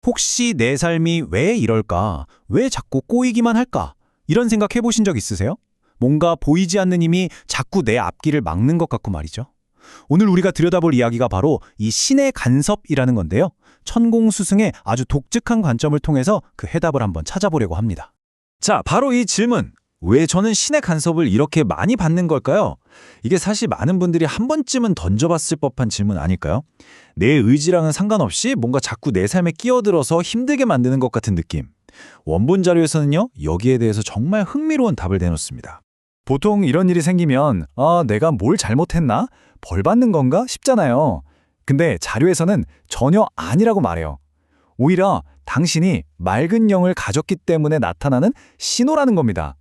혹시 내 삶이 왜 이럴까? 왜 자꾸 꼬이기만 할까? 이런 생각 해보신 적 있으세요? 뭔가 보이지 않는 힘이 자꾸 내 앞길을 막는 것 같고 말이죠. 오늘 우리가 들여다볼 이야기가 바로 이 신의 간섭이라는 건데요. 천공수승의 아주 독특한 관점을 통해서 그 해답을 한번 찾아보려고 합니다. 자, 바로 이 질문. 왜 저는 신의 간섭을 이렇게 많이 받는 걸까요? 이게 사실 많은 분들이 한 번쯤은 던져봤을 법한 질문 아닐까요? 내 의지랑은 상관없이 뭔가 자꾸 내 삶에 끼어들어서 힘들게 만드는 것 같은 느낌. 원본 자료에서는요, 여기에 대해서 정말 흥미로운 답을 내놓습니다. 보통 이런 일이 생기면 내가 뭘 잘못했나? 벌 받는 건가? 싶잖아요. 근데 자료에서는 전혀 아니라고 말해요. 오히려 당신이 맑은 영을 가졌기 때문에 나타나는 신호라는 겁니다.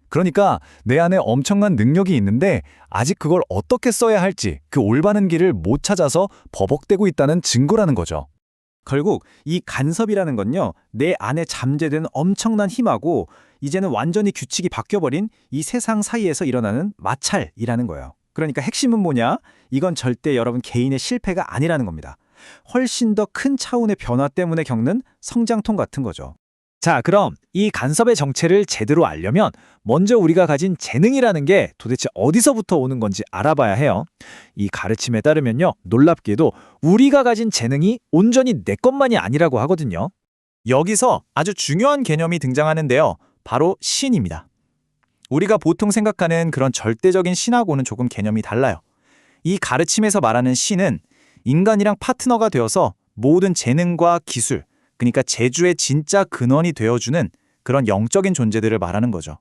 그러니까 내 안에 엄청난 능력이 있는데 아직 그걸 어떻게 써야 할지 그 올바른 길을 못 찾아서 버벅대고 있다는 증거라는 거죠. 결국 이 간섭이라는 건요, 내 안에 잠재된 엄청난 힘하고 이제는 완전히 규칙이 바뀌어버린 이 세상 사이에서 일어나는 마찰이라는 거예요. 그러니까 핵심은 뭐냐? 이건 절대 여러분 개인의 실패가 아니라는 겁니다. 훨씬 더 큰 차원의 변화 때문에 겪는 성장통 같은 거죠. 자, 그럼 이 간섭의 정체를 제대로 알려면 먼저 우리가 가진 재능이라는 게 도대체 어디서부터 오는 건지 알아봐야 해요. 이 가르침에 따르면요, 놀랍게도 우리가 가진 재능이 온전히 내 것만이 아니라고 하거든요. 여기서 아주 중요한 개념이 등장하는데요. 바로 신입니다. 우리가 보통 생각하는 그런 절대적인 신하고는 조금 개념이 달라요. 이 가르침에서 말하는 신은 인간이랑 파트너가 되어서 모든 재능과 기술, 그러니까 재주의 진짜 근원이 되어주는 그런 영적인 존재들을 말하는 거죠.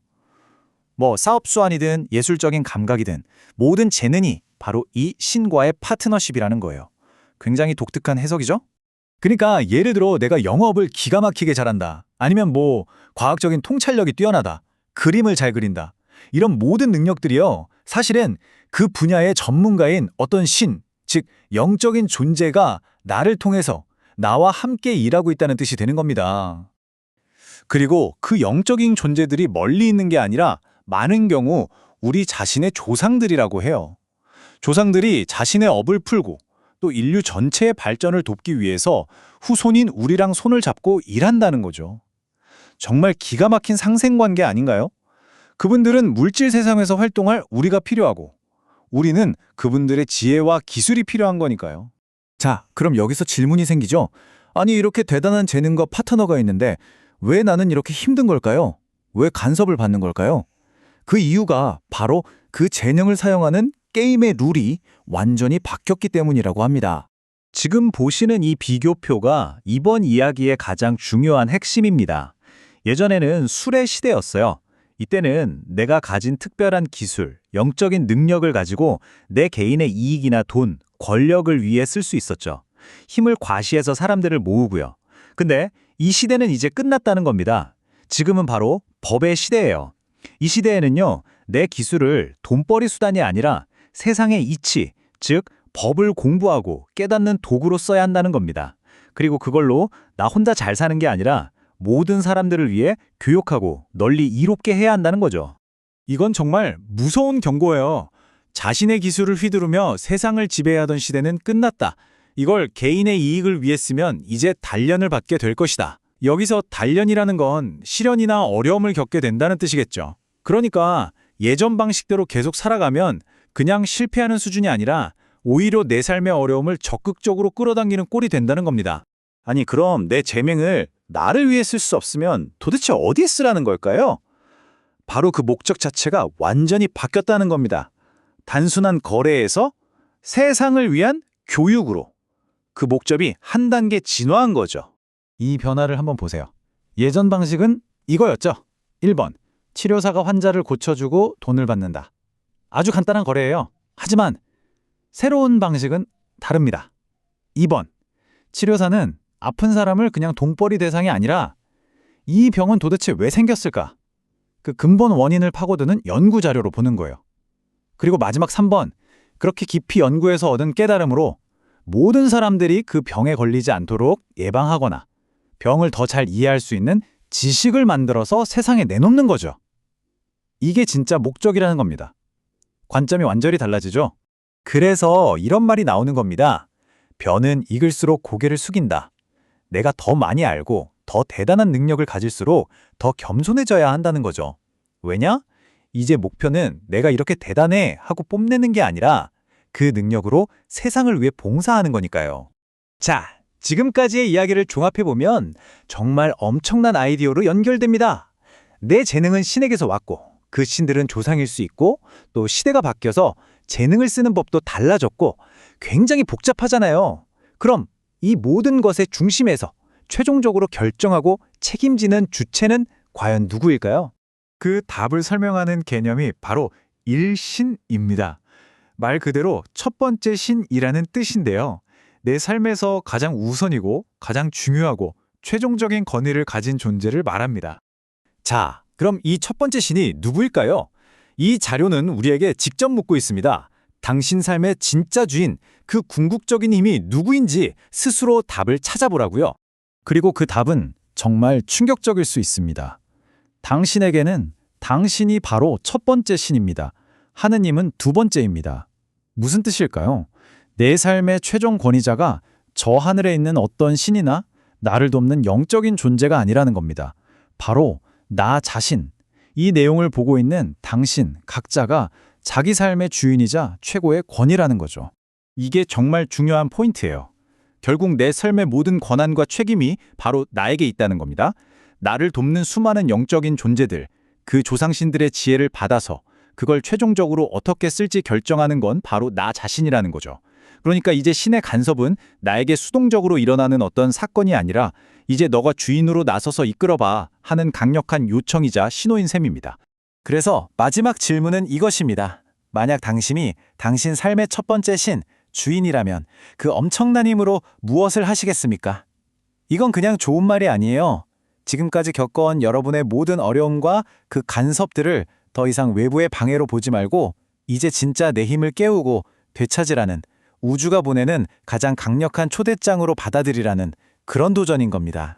사업수완이든 예술적인 감각이든 모든 재능이 바로 이 신과의 파트너십이라는 거예요. 굉장히 독특한 해석이죠? 그러니까 예를 들어 내가 영업을 기가 막히게 잘한다. 아니면 과학적인 통찰력이 뛰어나다. 그림을 잘 그린다. 이런 모든 능력들이요. 사실은 그 분야의 전문가인 어떤 신, 즉 영적인 존재가 나를 통해서 나와 함께 일하고 있다는 뜻이 되는 겁니다. 그리고 그 영적인 존재들이 멀리 있는 게 아니라 많은 경우 우리 자신의 조상들이라고 해요. 조상들이 자신의 업을 풀고 또 인류 전체의 발전을 돕기 위해서 후손인 우리랑 손을 잡고 일한다는 거죠. 정말 기가 막힌 상생관계 아닌가요? 그분들은 물질 세상에서 활동할 우리가 필요하고 우리는 그분들의 지혜와 기술이 필요한 거니까요. 자, 그럼 여기서 질문이 생기죠? 아니, 이렇게 대단한 재능과 파트너가 있는데 왜 나는 이렇게 힘든 걸까요? 왜 간섭을 받는 걸까요? 그 이유가 바로 그 재능을 사용하는 게임의 룰이 완전히 바뀌었기 때문이라고 합니다. 지금 보시는 이 비교표가 이번 이야기의 가장 중요한 핵심입니다. 예전에는 술의 시대였어요. 이때는 내가 가진 특별한 기술, 영적인 능력을 가지고 내 개인의 이익이나 돈, 권력을 위해 쓸 수 있었죠. 힘을 과시해서 사람들을 모으고요. 근데 이 시대는 이제 끝났다는 겁니다. 지금은 바로 법의 시대예요. 이 시대에는요, 내 기술을 돈벌이 수단이 아니라 세상의 이치, 즉 법을 공부하고 깨닫는 도구로 써야 한다는 겁니다. 그리고 그걸로 나 혼자 잘 사는 게 아니라 모든 사람들을 위해 교육하고 널리 이롭게 해야 한다는 거죠. 이건 정말 무서운 경고예요. 자신의 기술을 휘두르며 세상을 지배하던 시대는 끝났다. 이걸 개인의 이익을 위해 쓰면 이제 단련을 받게 될 것이다. 여기서 단련이라는 건 시련이나 어려움을 겪게 된다는 뜻이겠죠. 그러니까 예전 방식대로 계속 살아가면 그냥 실패하는 수준이 아니라 오히려 내 삶의 어려움을 적극적으로 끌어당기는 꼴이 된다는 겁니다. 아니, 그럼 내 재능을 나를 위해 쓸 수 없으면 도대체 어디에 쓰라는 걸까요? 바로 그 목적 자체가 완전히 바뀌었다는 겁니다. 단순한 거래에서 세상을 위한 교육으로 그 목적이 한 단계 진화한 거죠. 이 변화를 한번 보세요. 예전 방식은 이거였죠. 1번, 치료사가 환자를 고쳐주고 돈을 받는다. 아주 간단한 거래예요. 하지만 새로운 방식은 다릅니다. 2번, 치료사는 아픈 사람을 그냥 돈벌이 대상이 아니라 이 병은 도대체 왜 생겼을까? 그 근본 원인을 파고드는 연구 자료로 보는 거예요. 그리고 마지막 3번, 그렇게 깊이 연구해서 얻은 깨달음으로 모든 사람들이 그 병에 걸리지 않도록 예방하거나 병을 더 잘 이해할 수 있는 지식을 만들어서 세상에 내놓는 거죠. 이게 진짜 목적이라는 겁니다. 관점이 완전히 달라지죠? 그래서 이런 말이 나오는 겁니다. 변은 익을수록 고개를 숙인다. 내가 더 많이 알고 더 대단한 능력을 가질수록 더 겸손해져야 한다는 거죠. 왜냐? 이제 목표는 내가 이렇게 대단해 하고 뽐내는 게 아니라 그 능력으로 세상을 위해 봉사하는 거니까요. 자, 지금까지의 이야기를 종합해보면 정말 엄청난 아이디어로 연결됩니다. 내 재능은 신에게서 왔고 그 신들은 조상일 수 있고 또 시대가 바뀌어서 재능을 쓰는 법도 달라졌고 굉장히 복잡하잖아요. 그럼 이 모든 것의 중심에서 최종적으로 결정하고 책임지는 주체는 과연 누구일까요? 그 답을 설명하는 개념이 바로 일신입니다. 말 그대로 첫 번째 신이라는 뜻인데요. 내 삶에서 가장 우선이고 가장 중요하고 최종적인 권위를 가진 존재를 말합니다. 자, 그럼 이 첫 번째 신이 누구일까요? 이 자료는 우리에게 직접 묻고 있습니다. 당신 삶의 진짜 주인, 그 궁극적인 힘이 누구인지 스스로 답을 찾아보라고요. 그리고 그 답은 정말 충격적일 수 있습니다. 당신에게는 당신이 바로 첫 번째 신입니다. 하느님은 두 번째입니다. 무슨 뜻일까요? 내 삶의 최종 권위자가 저 하늘에 있는 어떤 신이나 나를 돕는 영적인 존재가 아니라는 겁니다. 바로 나 자신, 이 내용을 보고 있는 당신 각자가 자기 삶의 주인이자 최고의 권위라는 거죠. 이게 정말 중요한 포인트예요. 결국 내 삶의 모든 권한과 책임이 바로 나에게 있다는 겁니다. 나를 돕는 수많은 영적인 존재들, 그 조상신들의 지혜를 받아서 그걸 최종적으로 어떻게 쓸지 결정하는 건 바로 나 자신이라는 거죠. 그러니까 이제 신의 간섭은 나에게 수동적으로 일어나는 어떤 사건이 아니라 이제 너가 주인으로 나서서 이끌어봐 하는 강력한 요청이자 신호인 셈입니다. 그래서 마지막 질문은 이것입니다. 만약 당신이 당신 삶의 첫 번째 신, 주인이라면 그 엄청난 힘으로 무엇을 하시겠습니까? 이건 그냥 좋은 말이 아니에요. 지금까지 겪어온 여러분의 모든 어려움과 그 간섭들을 더 이상 외부의 방해로 보지 말고 이제 진짜 내 힘을 깨우고 되찾으라는, 우주가 보내는 가장 강력한 초대장으로 받아들이라는 그런 도전인 겁니다.